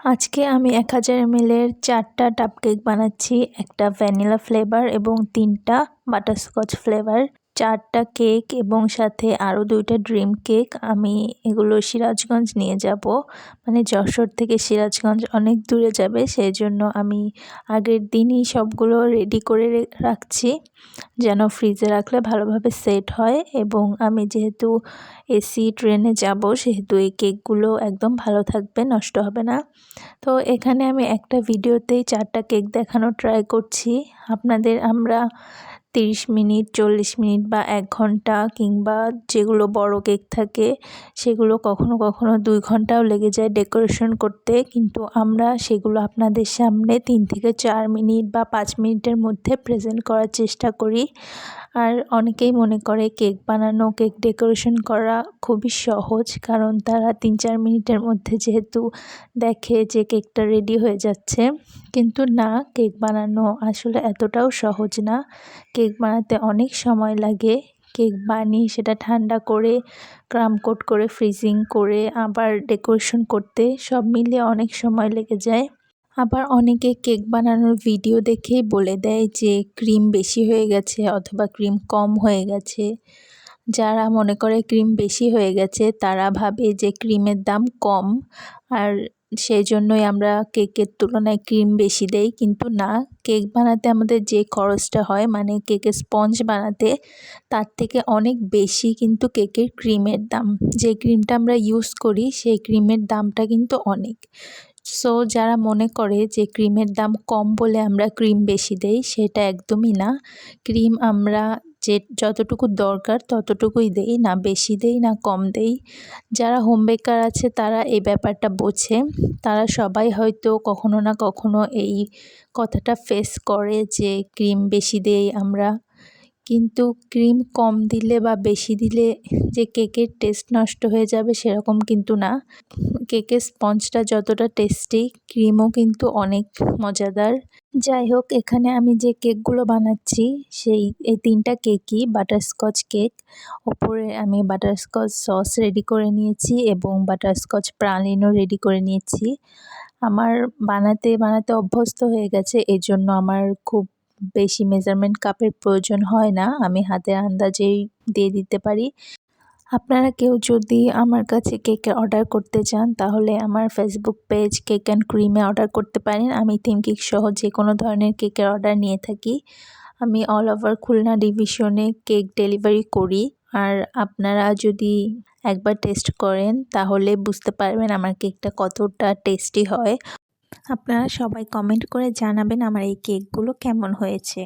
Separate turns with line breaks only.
আজকে আমি 1000 ml এর 4টা ডাব কেক বানাচ্ছি, একটা ভ্যানিলা ফ্লেভার এবং 3টা বাটারস্কচ ফ্লেভার। 4টা কেক এবং সাথে আরও 2টা ড্রিম কেক। আমি এগুলো সিরাজগঞ্জ নিয়ে যাব, মানে যশোর থেকে সিরাজগঞ্জ অনেক দূরে যাবে, সেই জন্য আমি আগের দিনই সবগুলো রেডি করে রাখছি যেন ফ্রিজে রাখলে ভালোভাবে সেট হয়। এবং আমি যেহেতু এসি ট্রেনে যাব সেহেতু এই কেকগুলো একদম ভালো থাকবে, নষ্ট হবে না। তো এখানে আমি একটা ভিডিওতেই 4টা কেক দেখানোর ট্রাই করছি আপনাদের। আমরা 30 মিনিট, 40 মিনিট বা 1 ঘন্টা, কিংবা যেগুলো বড় কেক থাকে সেগুলো কখনো কখনো 2 ঘন্টাও লেগে যায় ডেকোরেশন করতে, কিন্তু আমরা সেগুলো আপনাদের সামনে 3 থেকে 4 মিনিট বা 5 মিনিটের মধ্যে প্রেজেন্ট করার চেষ্টা করি। আর অনেকেই মনে করে কেক বানানো, কেক ডেকোরেশন করা খুবই সহজ, কারণ তারা 3-4 মিনিটের মধ্যে যেহেতু দেখে যে কেকটা রেডি হয়ে যাচ্ছে। কিন্তু না, কেক বানানো আসলে এতটাও সহজ না। কেক বানাতে অনেক সময় লাগে। কেক বানিয়ে সেটা ঠান্ডা করে, ক্রাম কোট করে, ফ্রিজিং করে, আবার ডেকোরেশন করতে সব মিলিয়ে অনেক সময় লেগে যায়। আবার অনেকে কেক বানানোর ভিডিও দেখেই বলে দেয় যে ক্রিম বেশি হয়ে গেছে অথবা ক্রিম কম হয়ে গেছে। যারা মনে করে ক্রিম বেশি হয়ে গেছে তারা ভাবে যে ক্রিমের দাম কম, আর সেই জন্যই আমরা কেকের তুলনায় ক্রিম বেশি দেই। কিন্তু না, কেক বানাতে আমাদের যে খরচটা হয়, মানে কেকের স্পঞ্জ বানাতে, তার থেকে অনেক বেশি কিন্তু কেকের ক্রিমের দাম। যে ক্রিমটা আমরা ইউজ করি সেই ক্রিমের দামটা কিন্তু অনেক। সো যারা মনে করে যে ক্রিমের দাম কম বলে আমরা ক্রিম বেশি দেই, সেটা একদমই না। ক্রিম আমরা যতটুকু দরকার ততটুকুই দেই, না বেশি দেই না কম দেই। যারা হোম বেকার আছে তারা এই ব্যাপারটা বোঝে। তারা সবাই হয়তো কখনো না কখনো এই কথাটা ফেস করে যে ক্রিম বেশি দেই আমরা। কিন্তু ক্রিম কম দিলে বা বেশি দিলে যে কেকের টেস্ট নষ্ট হয়ে যাবে সেরকম কিন্তু না। কেকের স্পঞ্জটা যতটা টেস্টি, ক্রিমও কিন্তু অনেক মজাদার। যাই হোক, এখানে আমি যে কেকগুলো বানাচ্ছি এই 3টা কেকই বাটারস্কচ কেক। ওপরে আমি বাটারস্কচ সস রেডি করে নিয়েছি এবং বাটারস্কচ প্রালিনও রেডি করে নিয়েছি। আমার বানাতে বানাতে অভ্যস্ত হয়ে গেছে, এজন্য আমার খুব বেশি মেজারমেন্ট কাপের প্রয়োজন হয় না, আমি হাতের আন্দাজেই দিয়ে দিতে পারি। আপনারা কেউ যদি আমার কাছে কেকের অর্ডার করতে চান তাহলে আমার ফেসবুক পেজ কেক অ্যান্ড ক্রিমে অর্ডার করতে পারেন। আমি থিম কেক সহ যে কোনো ধরনের কেকের অর্ডার নিয়ে থাকি। আমি অল ওভার খুলনা ডিভিশনে কেক ডেলিভারি করি। আর আপনারা যদি একবার টেস্ট করেন তাহলে বুঝতে পারবেন আমার কেকটা কতটা টেস্টি হয়। আপনারা সবাই কমেন্ট করে জানাবেন আমার এই কেকগুলো কেমন হয়েছে।